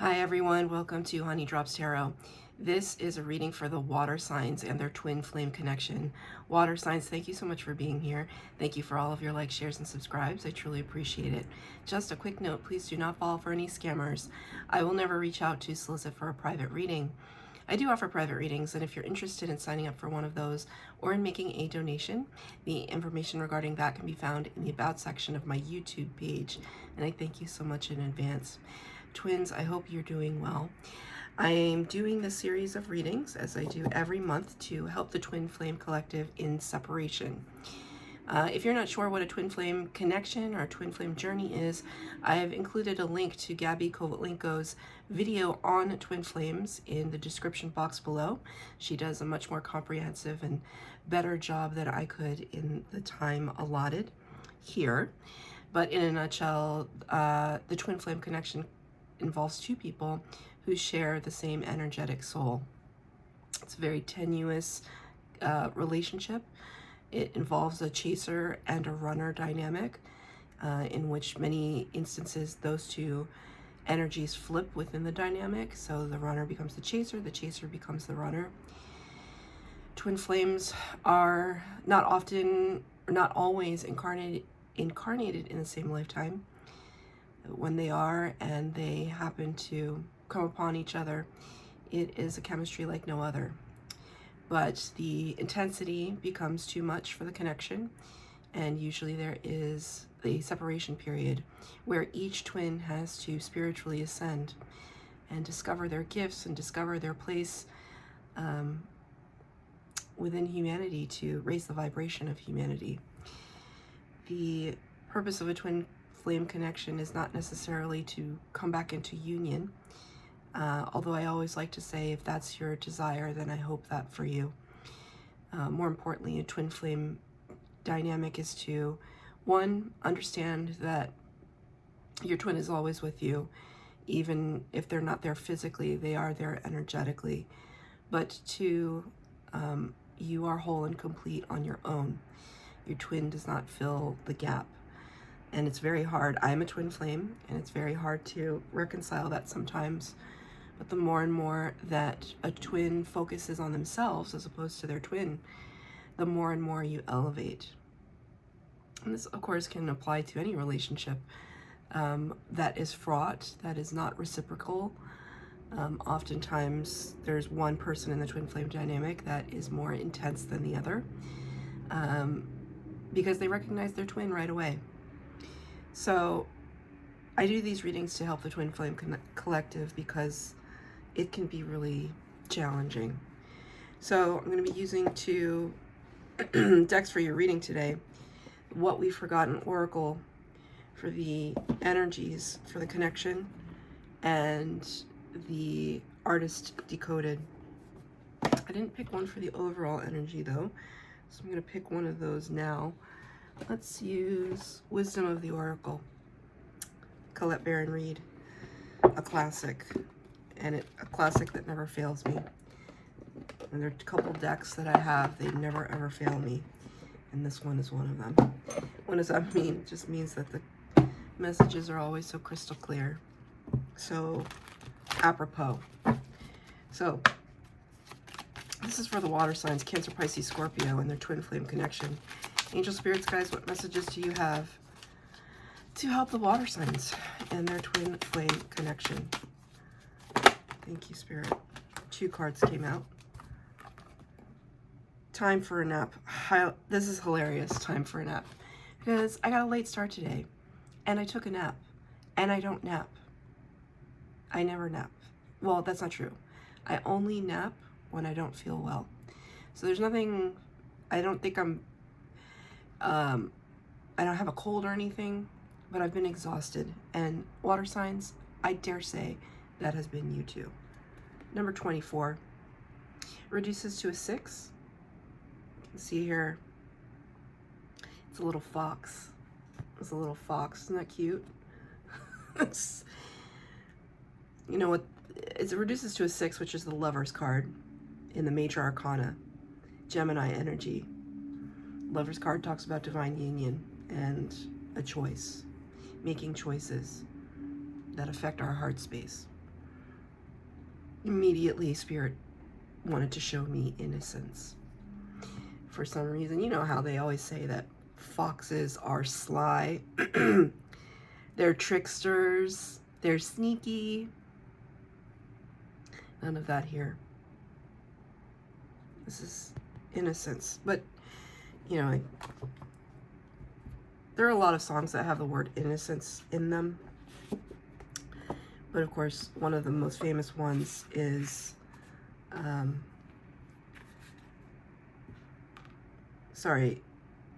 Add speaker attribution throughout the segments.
Speaker 1: Hi everyone, welcome to Honey Drops Tarot. This is a reading for the water signs and their twin flame connection. Water signs, thank you so much for being here. Thank you for all of your likes, shares, and subscribes. I truly appreciate it. Just a quick note, please do not fall for any scammers. I will never reach out to solicit for a private reading. I do offer private readings, and if you're interested in signing up for one of those or in making a donation, the information regarding that can be found in the About section of my YouTube page, and I thank you so much in advance. Twins, I hope you're doing well. I am doing this series of readings, as I do every month, to help the Twin Flame Collective in separation. If you're not sure what a twin flame connection or twin flame journey is, I have included a link to Gabi Kovalenko's video on twin flames in the description box below. She does a much more comprehensive and better job than I could in the time allotted here. But in a nutshell, the twin flame connection involves two people who share the same energetic soul. It's a very tenuous relationship. It involves a chaser and a runner dynamic, in which many instances those two energies flip within the dynamic. So the runner becomes the chaser becomes the runner. Twin flames are not often, or not always incarnated in the same lifetime. When they are and they happen to come upon each other, it is a chemistry like no other. But the intensity becomes too much for the connection, and usually there is a separation period where each twin has to spiritually ascend and discover their gifts and discover their place within humanity to raise the vibration of humanity. The purpose of a twin flame connection is not necessarily to come back into union, although I always like to say, if that's your desire, then I hope that for you. More importantly, a twin flame dynamic is to, one, understand that your twin is always with you. Even if they're not there physically, they are there energetically. But two, you are whole and complete on your own. Your twin does not fill the gap. And it's very hard. I'm a twin flame, and it's very hard to reconcile that sometimes. But the more and more that a twin focuses on themselves as opposed to their twin, the more and more you elevate. And this, of course, can apply to any relationship that is fraught, that is not reciprocal. Oftentimes, there's one person in the twin flame dynamic that is more intense than the other because they recognize their twin right away. So I do these readings to help the Twin Flame Collective because it can be really challenging. So I'm going to be using two decks for your reading today. What We've Forgotten Oracle for the energies for the connection, and the Artist Decoded. I didn't pick one for the overall energy though, so I'm going to pick one of those now. Let's use Wisdom of the Oracle. Colette Baron Reed, a classic, and a classic that never fails me. And there are a couple decks that I have, they never ever fail me, and this one is one of them. What does that mean? It just means that the messages are always so crystal clear, so apropos. So this is for the water signs, Cancer, Pisces, Scorpio, and their twin flame connection. Angel spirits, guys, what messages do you have to help the water signs and their twin flame connection? Thank you, Spirit. Two cards came out. Time for a nap. This is hilarious, time for a nap. Because I got a late start today, and I took a nap, and I don't nap. I never nap. Well, that's not true. I only nap when I don't feel well. So there's nothing, I don't think I don't have a cold or anything, but I've been exhausted. And water signs, I dare say that has been you too. Number 24 reduces to a 6. You can see here, it's a little fox. It's a little fox. Isn't that cute? You know what? It reduces to a 6, which is the Lover's card in the Major Arcana, Gemini energy. Lover's card talks about divine union and a choice, making choices that affect our heart space. immediately Spirit wanted to show me innocence. For some reason, you know how they always say that foxes are sly. They're tricksters. They're sneaky. None of that here. This is innocence. But, you know, there are a lot of songs that have the word innocence in them. But of course, one of the most famous ones is,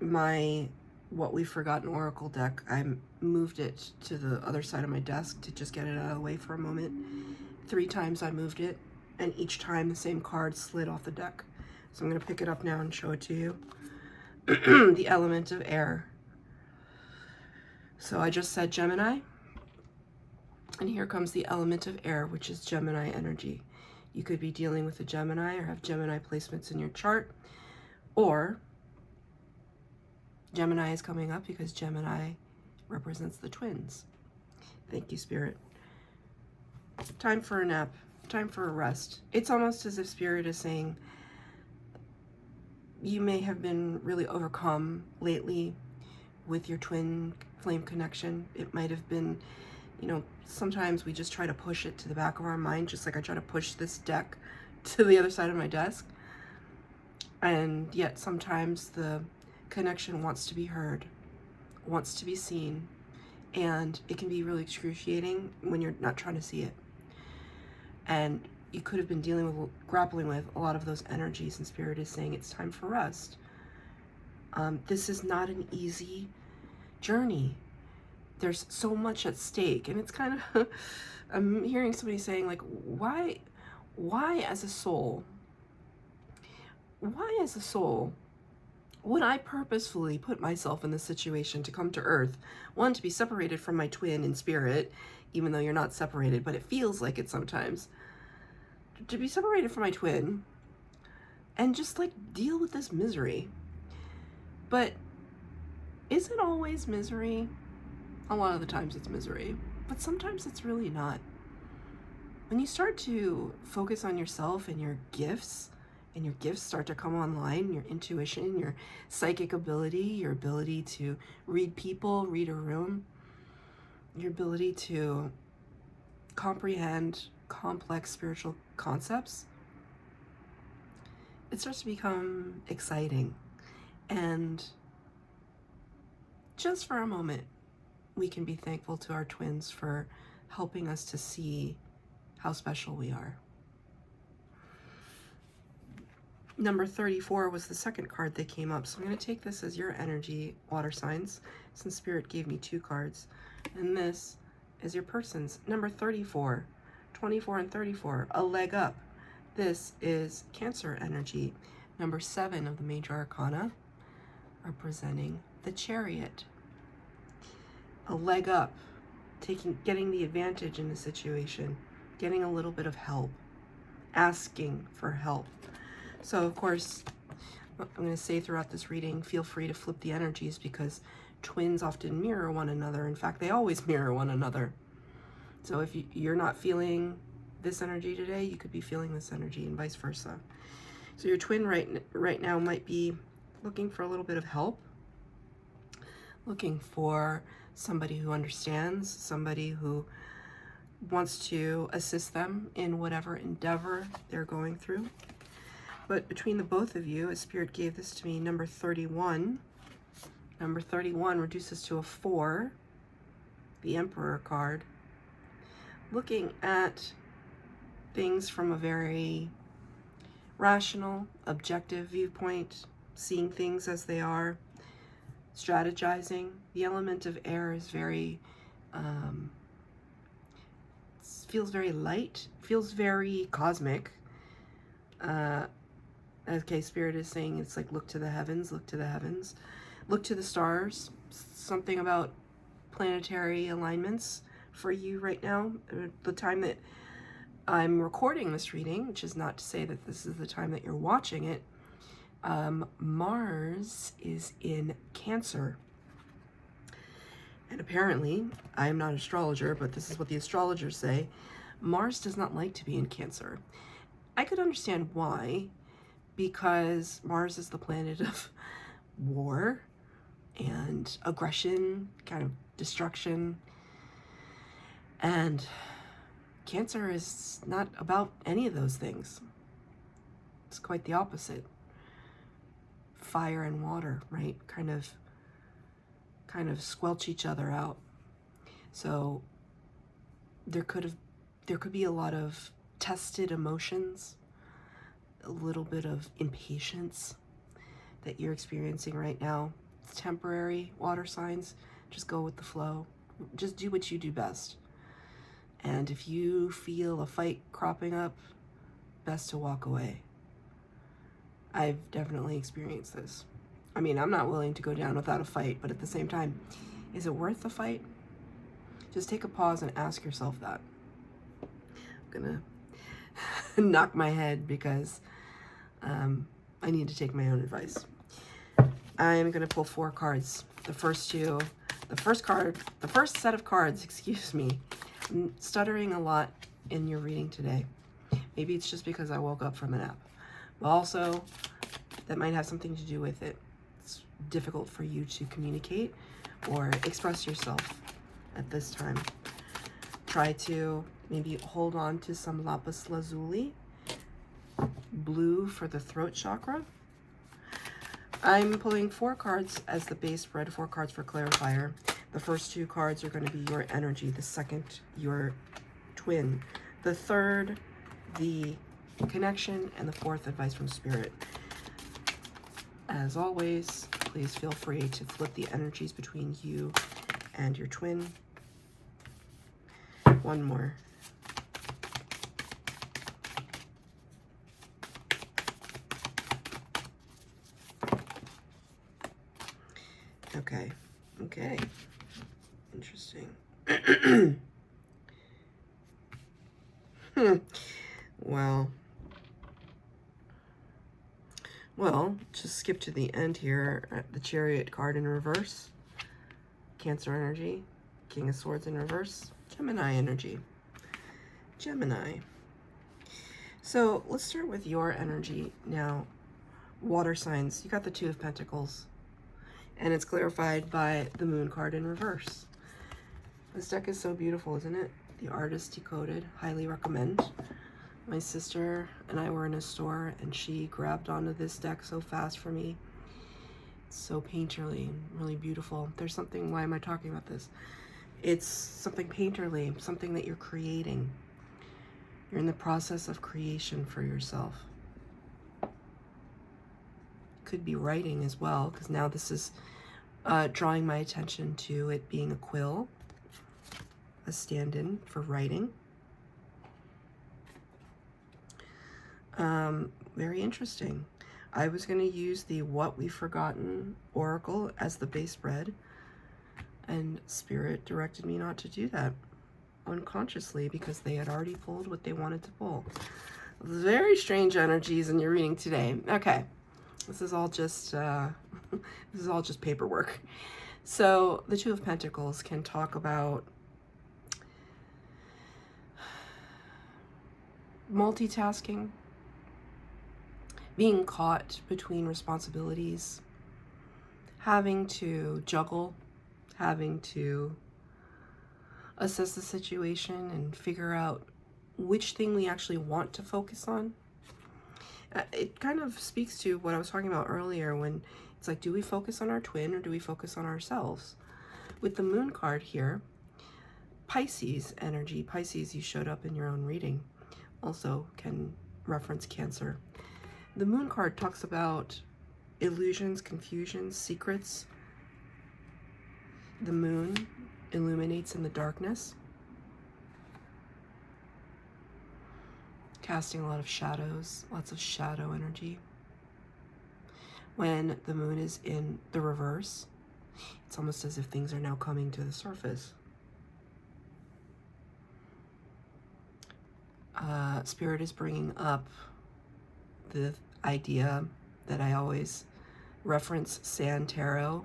Speaker 1: my What We've Forgotten Oracle deck. I moved it to the other side of my desk to just get it out of the way for a moment. 3 times I moved it, and each time the same card slid off the deck. So I'm going to pick it up now and show it to you. The element of air. So I just said Gemini, and here comes the element of air, which is Gemini energy. You could be dealing with a Gemini or have Gemini placements in your chart, or Gemini is coming up because Gemini represents the twins. Thank you, Spirit. Time for a nap, time for a rest. It's almost as if Spirit is saying, you may have been really overcome lately with your twin flame connection. It might have been, you know, sometimes we just try to push it to the back of our mind, just like I try to push this deck to the other side of my desk. And yet sometimes the connection wants to be heard, wants to be seen, and it can be really excruciating when you're not trying to see it. And you could have been grappling with a lot of those energies, and Spirit is saying it's time for rest. This is not an easy journey. There's so much at stake, and it's kind of, I'm hearing somebody saying, like, why as a soul would I purposefully put myself in this situation to come to Earth? One, to be separated from my twin in spirit, even though you're not separated, but it feels like it sometimes. To be separated from my twin and just like deal with this misery. But is it always misery? A lot of the times it's misery, but sometimes it's really not. When you start to focus on yourself and your gifts, and your gifts start to come online, your intuition, your psychic ability, your ability to read people, read a room, your ability to comprehend complex spiritual concepts, it starts to become exciting. And just for a moment, we can be thankful to our twins for helping us to see how special we are. Number 34 was the second card that came up. So I'm going to take this as your energy, water signs, since Spirit gave me 2 cards. And this is your person's. Number 34, 24 and 34, a leg up. This is Cancer energy. Number 7 of the major arcana, representing the Chariot. A leg up, getting the advantage in the situation, getting a little bit of help, asking for help. So, of course, I'm going to say throughout this reading, feel free to flip the energies, because twins often mirror one another. In fact, they always mirror one another. So if you're not feeling this energy today, you could be feeling this energy, and vice versa. So your twin right now might be looking for a little bit of help, looking for somebody who understands, somebody who wants to assist them in whatever endeavor they're going through. But between the both of you, as Spirit gave this to me, number 31 reduces to a 4, the Emperor card, looking at things from a very rational, objective viewpoint, seeing things as they are, strategizing. The element of air is very, feels very light, feels very cosmic. Okay, Spirit is saying it's like, look to the heavens, look to the heavens, look to the stars. Something about planetary alignments for you right now. The time that I'm recording this reading, which is not to say that this is the time that you're watching it, Mars is in Cancer. And apparently, I am not an astrologer, but this is what the astrologers say, Mars does not like to be in Cancer. I could understand why, because Mars is the planet of war and aggression, kind of destruction, and Cancer is not about any of those things. It's quite the opposite. Fire and water, right? Kind of squelch each other out. So there could be a lot of tested emotions, a little bit of impatience that you're experiencing right now. It's temporary, water signs. Just go with the flow. Just do what you do best. And if you feel a fight cropping up, best to walk away. I've definitely experienced this. I mean, I'm not willing to go down without a fight, but at the same time, is it worth the fight? Just take a pause and ask yourself that. I'm gonna knock my head because I need to take my own advice. I'm gonna pull 4 cards. The first set of cards, excuse me. I'm stuttering a lot in your reading today. Maybe it's just because I woke up from a nap. But also, that might have something to do with it. It's difficult for you to communicate or express yourself at this time. Try to maybe hold on to some lapis lazuli, blue for the throat chakra. I'm pulling 4 cards as the base spread, 4 cards for clarifier. The first 2 cards are going to be your energy, the second, your twin, the third, the connection, and the fourth, advice from spirit. As always, please feel free to flip the energies between you and your twin. One more. Okay. Interesting. Well, just skip to the end here. The Chariot card in reverse. Cancer energy. King of Swords in reverse. Gemini energy. Gemini. So let's start with your energy now. Water signs. You got the 2 of Pentacles. And it's clarified by the Moon card in reverse. This deck is so beautiful, isn't it? The Artist Decoded. Highly recommend. My sister and I were in a store and she grabbed onto this deck so fast for me. It's so painterly and really beautiful. There's something, why am I talking about this? It's something painterly, something that you're creating. You're in the process of creation for yourself. Could be writing as well, because now this is drawing my attention to it being a quill, a stand-in for writing. Very interesting. I was going to use the What We've Forgotten Oracle as the base spread, and Spirit directed me not to do that unconsciously because they had already pulled what they wanted to pull. Very strange energies in your reading today. Okay. This is all just paperwork. So the 2 of Pentacles can talk about multitasking, being caught between responsibilities, having to juggle, having to assess the situation and figure out which thing we actually want to focus on. It kind of speaks to what I was talking about earlier when it's like, do we focus on our twin or do we focus on ourselves? With the Moon card here, Pisces energy. Pisces, you showed up in your own reading. Also can reference Cancer. The Moon card talks about illusions, confusions, secrets. The moon illuminates in the darkness, casting a lot of shadows, lots of shadow energy. When the moon is in the reverse, it's almost as if things are now coming to the surface. Spirit is bringing up the idea that I always reference Sand Tarot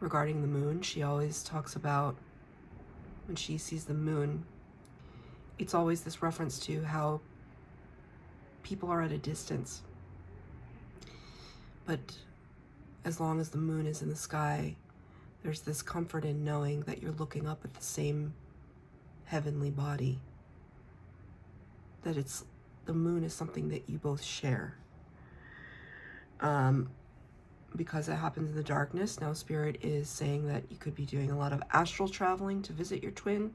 Speaker 1: regarding the moon. She always talks about when she sees the moon, it's always this reference to how people are at a distance. But as long as the moon is in the sky, there's this comfort in knowing that you're looking up at the same heavenly body. That the moon is something that you both share. Because it happens in the darkness, now Spirit is saying that you could be doing a lot of astral traveling to visit your twin.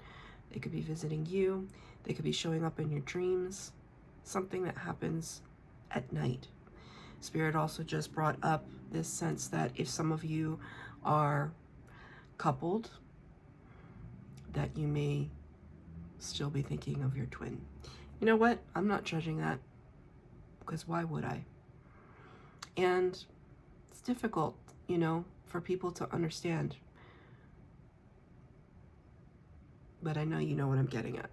Speaker 1: They could be visiting you. They could be showing up in your dreams. Something that happens at night. Spirit also just brought up this sense that if some of you are coupled, that you may still be thinking of your twin. You know what? I'm not judging that, because why would I? And it's difficult, you know, for people to understand. But I know you know what I'm getting at.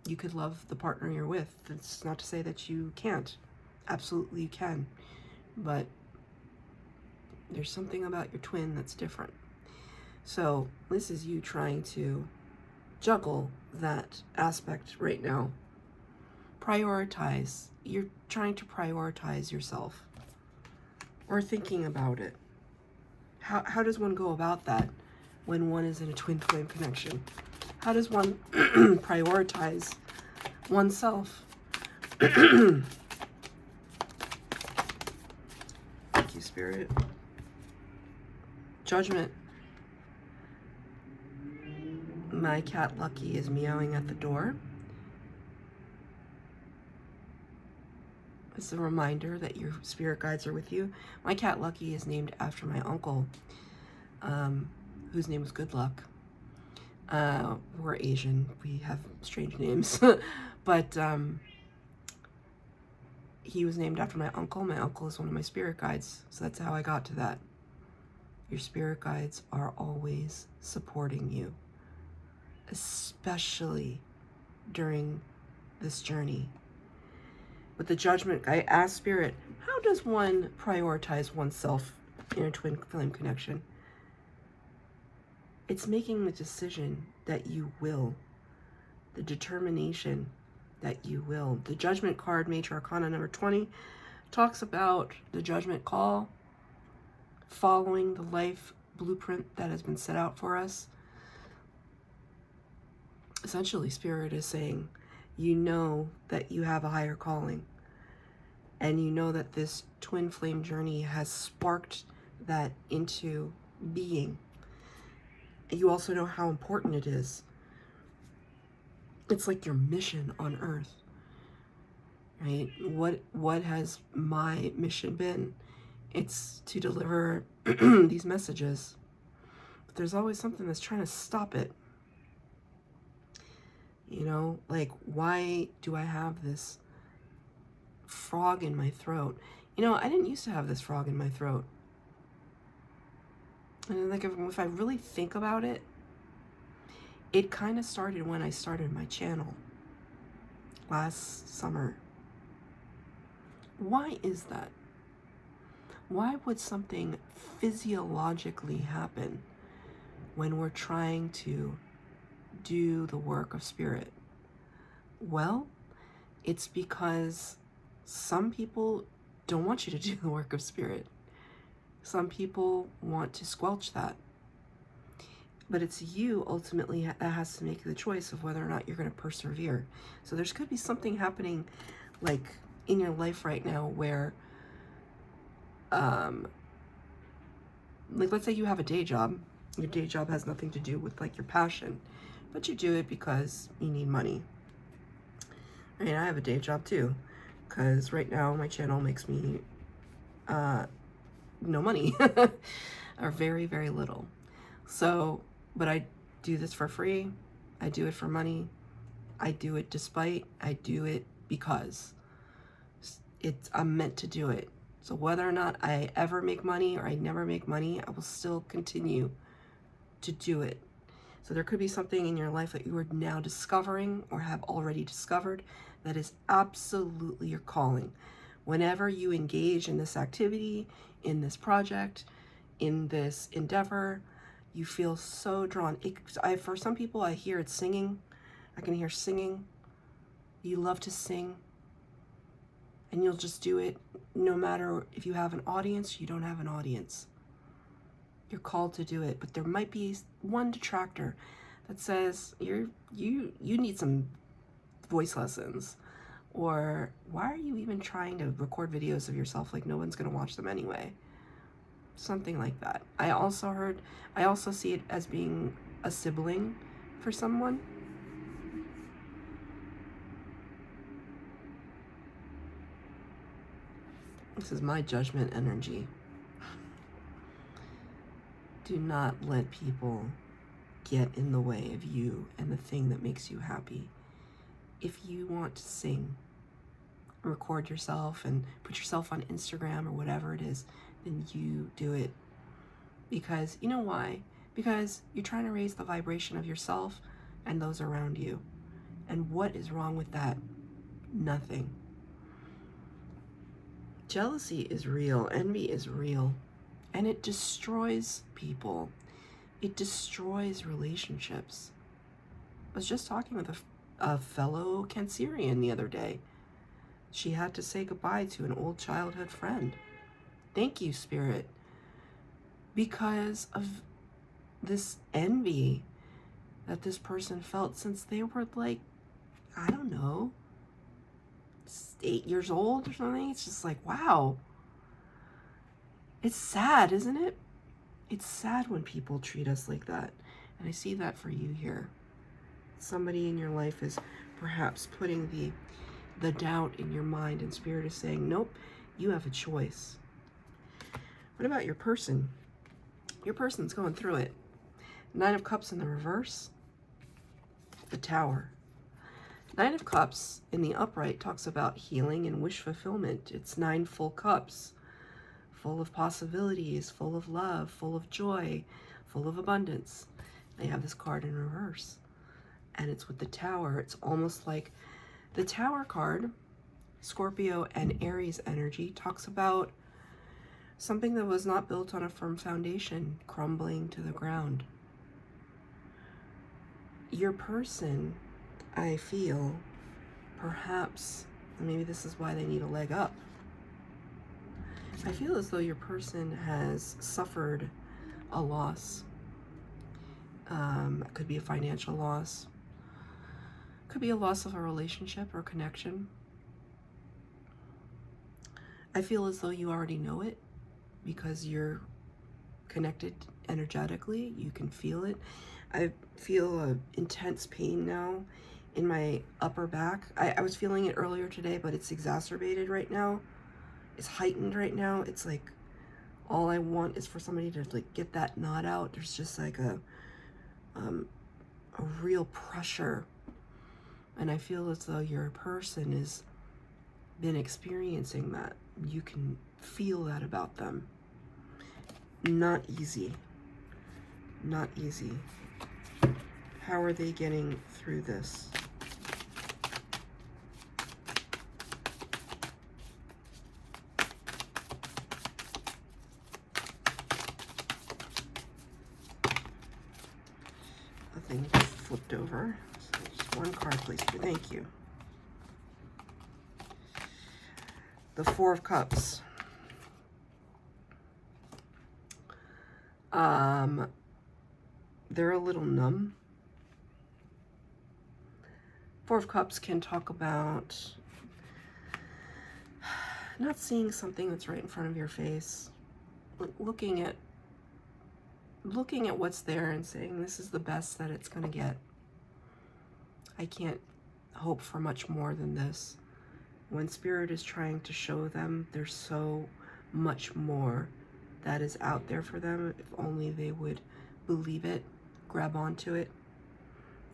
Speaker 1: You could love the partner you're with. It's not to say that you can't. Absolutely you can. But there's something about your twin that's different. So this is you trying to juggle that aspect right now. Prioritize. You're trying to prioritize yourself. Or thinking about it. How does one go about that when one is in a twin flame connection? How does one prioritize oneself? Thank you, Spirit. Judgment. My cat Lucky is meowing at the door. It's a reminder that your spirit guides are with you. My cat Lucky is named after my uncle, whose name was Good Luck. We're Asian. We have strange names. But he was named after my uncle. My uncle is one of my spirit guides. So that's how I got to that. Your spirit guides are always supporting you, especially during this journey. With the judgment, I asked Spirit, how does one prioritize oneself in a twin flame connection? It's making the decision that you will, the determination that you will. The judgment card, Major Arcana number 20, talks about the judgment call, following the life blueprint that has been set out for us. Essentially, Spirit is saying, you know that you have a higher calling, and you know that this twin flame journey has sparked that into being. You also know how important it is. It's like your mission on Earth, right? What has my mission been? It's to deliver these messages. But there's always something that's trying to stop it. You know, like, why do I have this frog in my throat? You know, I didn't used to have this frog in my throat. And like, if I really think about it, it kind of started when I started my channel last summer. Why is that? Why would something physiologically happen when we're trying to do the work of Spirit? Well, it's because some people don't want you to do the work of Spirit. Some people want to squelch that. But it's you ultimately that has to make the choice of whether or not you're going to persevere. So there's could be something happening like in your life right now where like, let's say you have a day job. Your day job has nothing to do with like your passion, but you do it because you need money. I mean, I have a day job too, because right now my channel makes me no money or very, very little. So, but I do this for free. I do it for money. I do it despite. I do it because I'm meant to do it. So whether or not I ever make money or I never make money, I will still continue to do it. So there could be something in your life that you are now discovering or have already discovered that is absolutely your calling. Whenever you engage in this activity, in this project, in this endeavor, you feel so drawn. For some people, I hear it singing. I can hear singing. You love to sing, and you'll just do it no matter if you have an audience or you don't have an audience. You're called to do it, but there might be one detractor that says you need some voice lessons, or why are you even trying to record videos of yourself? Like, no one's going to watch them anyway. Something like that. I also see it as being a sibling for someone. This is my judgment energy. Do not let people get in the way of you and the thing that makes you happy. If you want to sing, record yourself and put yourself on Instagram or whatever it is, then you do it. Because, you know why? Because you're trying to raise the vibration of yourself and those around you. And what is wrong with that? Nothing. Jealousy is real. Envy is real. And it destroys people. It destroys relationships. I was just talking with a fellow Cancerian the other day. She had to say goodbye to an old childhood friend. Thank you, Spirit. Because of this envy that this person felt since they were like, I don't know, 8 years old or something. It's just like, wow. It's sad, isn't it? It's sad when people treat us like that. And I see that for you here. Somebody in your life is perhaps putting the doubt in your mind, and Spirit is saying, nope, you have a choice. What about your person? Your person's going through it. 9 of Cups in the reverse. The Tower. 9 of Cups in the upright talks about healing and wish fulfillment. It's 9 full cups. Full of possibilities, full of love, full of joy, full of abundance. They have this card in reverse. And it's with the Tower. It's almost like the Tower card, Scorpio and Aries energy, talks about something that was not built on a firm foundation, crumbling to the ground. Your person, I feel, perhaps, maybe this is why they need a leg up. I feel as though your person has suffered a loss. It could be a financial loss. Could be a loss of a relationship or connection. I feel as though you already know it because you're connected energetically. You can feel it. I feel an intense pain now in my upper back. I was feeling it earlier today, but it's exacerbated right now. It's heightened right now. It's like all I want is for somebody to like get that knot out. There's just like a real pressure, and I feel as though your person has been experiencing that. You can feel that about them. Not easy. Not easy. How are they getting through this? Thing flipped over. So just one card, please. Thank you. The 4 of Cups. They're a little numb. 4 of Cups can talk about not seeing something that's right in front of your face, looking at what's there and saying, this is the best that it's going to get. I can't hope for much more than this. When Spirit is trying to show them there's so much more that is out there for them, if only they would believe it, grab onto it.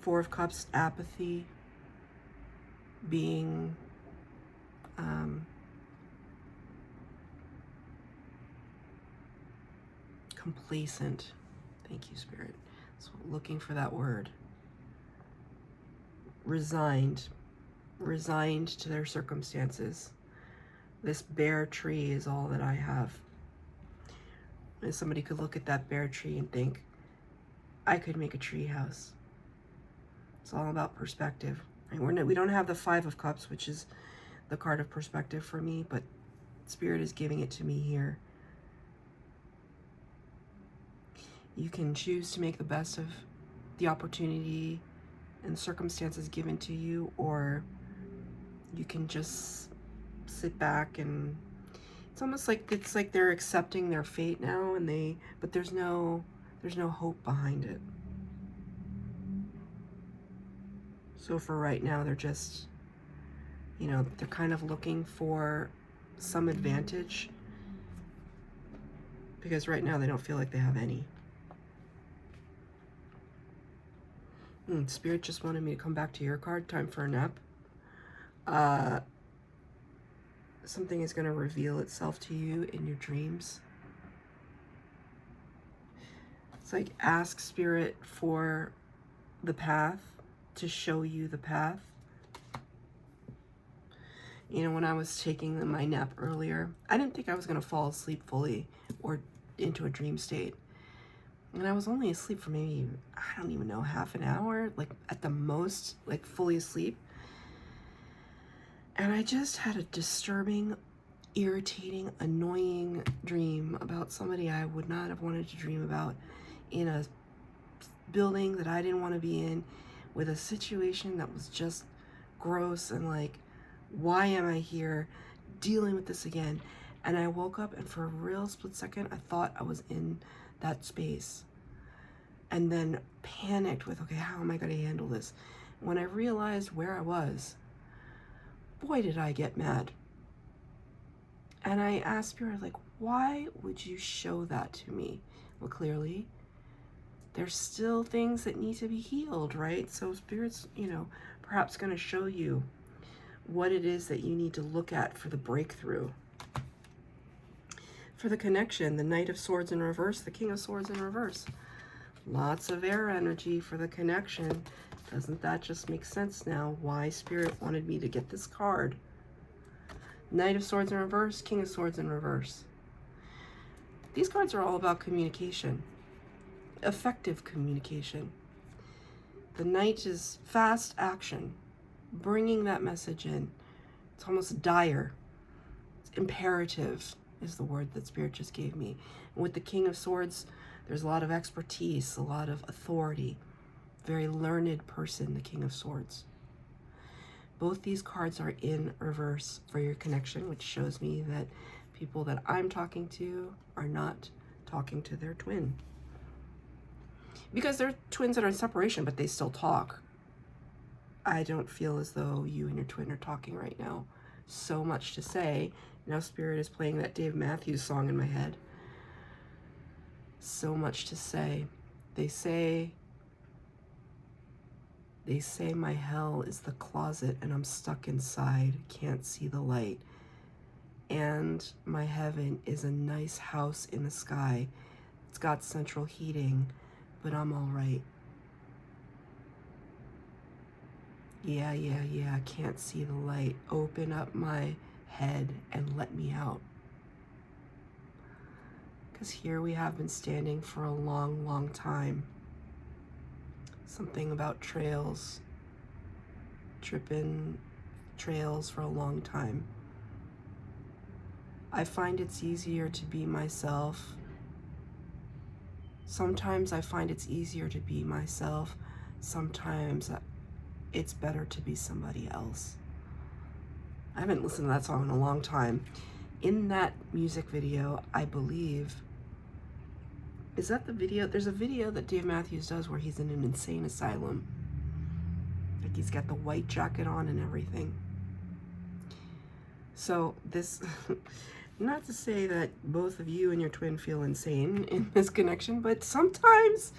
Speaker 1: 4 of Cups, apathy, being complacent. Thank you, Spirit. So looking for that word. Resigned to their circumstances. This bare tree is all that I have. And somebody could look at that bare tree and think, I could make a tree house. It's all about perspective. We don't have the Five of Cups, which is the card of perspective for me, but Spirit is giving it to me here. You can choose to make the best of the opportunity and circumstances given to you, or you can just sit back and it's like they're accepting their fate now, but there's no hope behind it. So for right now, they're just, they're kind of looking for some advantage, because right now they don't feel like they have any. Spirit just wanted me to come back to your card. Time for a nap. Something is going to reveal itself to you in your dreams. It's like, ask Spirit for the path, to show you the path. When I was taking my nap earlier, I didn't think I was going to fall asleep fully or into a dream state. And I was only asleep for maybe, I don't even know, half an hour, like at the most, like fully asleep. And I just had a disturbing, irritating, annoying dream about somebody I would not have wanted to dream about, in a building that I didn't want to be in, with a situation that was just gross, and like, why am I here dealing with this again? And I woke up, and for a real split second, I thought I was in that space, and then panicked with, okay, how am I going to handle this? When I realized where I was, boy, did I get mad. And I asked Spirit, like, why would you show that to me? Well, clearly, there's still things that need to be healed, right? So Spirit's, perhaps going to show you what it is that you need to look at for the breakthrough. For the connection, the Knight of Swords in reverse, the King of Swords in reverse. Lots of air energy for the connection. Doesn't that just make sense now? Why Spirit wanted me to get this card. Knight of Swords in reverse, King of Swords in reverse. These cards are all about communication. Effective communication. The Knight is fast action, bringing that message in. It's almost dire. It's imperative is the word that Spirit just gave me. And with the King of Swords, there's a lot of expertise, a lot of authority. Very learned person, the King of Swords. Both these cards are in reverse for your connection, which shows me that people that I'm talking to are not talking to their twin. Because they're twins that are in separation, but they still talk. I don't feel as though you and your twin are talking right now. So much to say. Now Spirit is playing that Dave Matthews song in my head. So much to say. They say my hell is the closet and I'm stuck inside, can't see the light. And my heaven is a nice house in the sky. It's got central heating, but I'm all right. Yeah, can't see the light. Open up my head and let me out. Because here we have been standing for a long, long time. Something about trails, tripping trails for a long time. I find it's easier to be myself. Sometimes I find it's easier to be myself. Sometimes it's better to be somebody else. I haven't listened to that song in a long time. In that music video, I believe, is that the video? There's a video that Dave Matthews does where he's in an insane asylum. Like he's got the white jacket on and everything. So this, not to say that both of you and your twin feel insane in this connection, but sometimes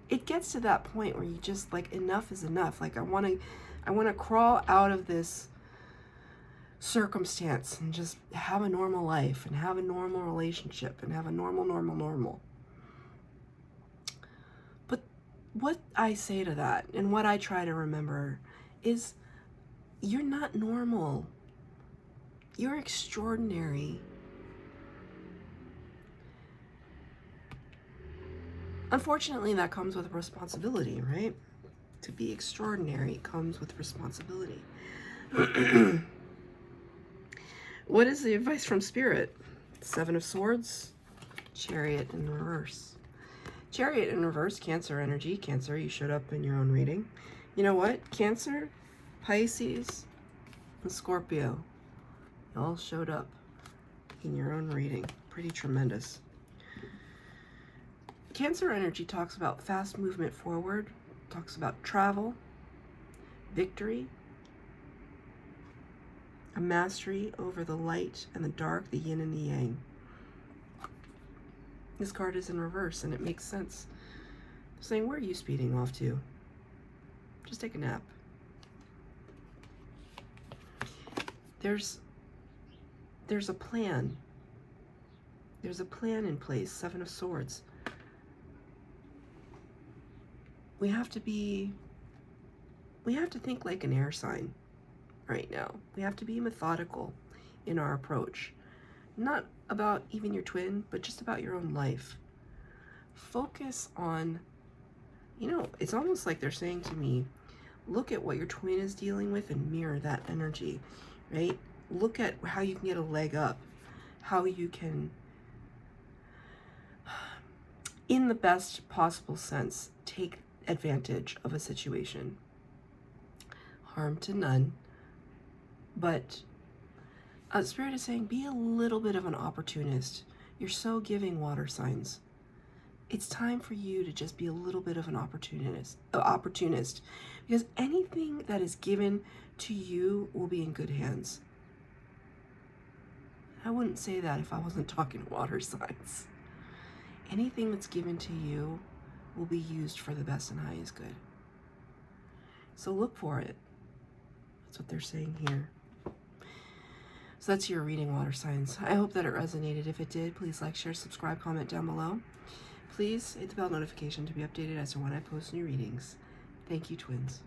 Speaker 1: it gets to that point where you just like, enough is enough. Like I want to crawl out of this circumstance and just have a normal life and have a normal relationship and have a normal. But what I say to that and what I try to remember is you're not normal. You're extraordinary. Unfortunately, that comes with responsibility, right? To be extraordinary comes with responsibility. What is the advice from Spirit? Seven of Swords, Chariot in reverse. Chariot in reverse, Cancer energy. Cancer, you showed up in your own reading. You know what? Cancer, Pisces, and Scorpio, you all showed up in your own reading. Pretty tremendous. Cancer energy talks about fast movement forward, talks about travel, victory, a mastery over the light and the dark, the yin and the yang. This card is in reverse, and it makes sense. Saying, where are you speeding off to? Just take a nap. There's a plan. There's a plan in place. Seven of Swords. We have to think like an air sign right now. We have to be methodical in our approach. Not about even your twin, but just about your own life. Focus on, it's almost like they're saying to me, look at what your twin is dealing with and mirror that energy, right? Look at how you can get a leg up, how you can, in the best possible sense, take advantage of a situation. Harm to none, but Spirit is saying, be a little bit of an opportunist. You're so giving, water signs. It's time for you to just be a little bit of an opportunist, because anything that is given to you will be in good hands. I wouldn't say that if I wasn't talking water signs. Anything that's given to you will be used for the best and highest good. So look for it. That's what they're saying here. So that's your reading, water signs. I hope that it resonated. If it did, please like, share, subscribe, comment down below. Please hit the bell notification to be updated as to when I post new readings. Thank you, twins.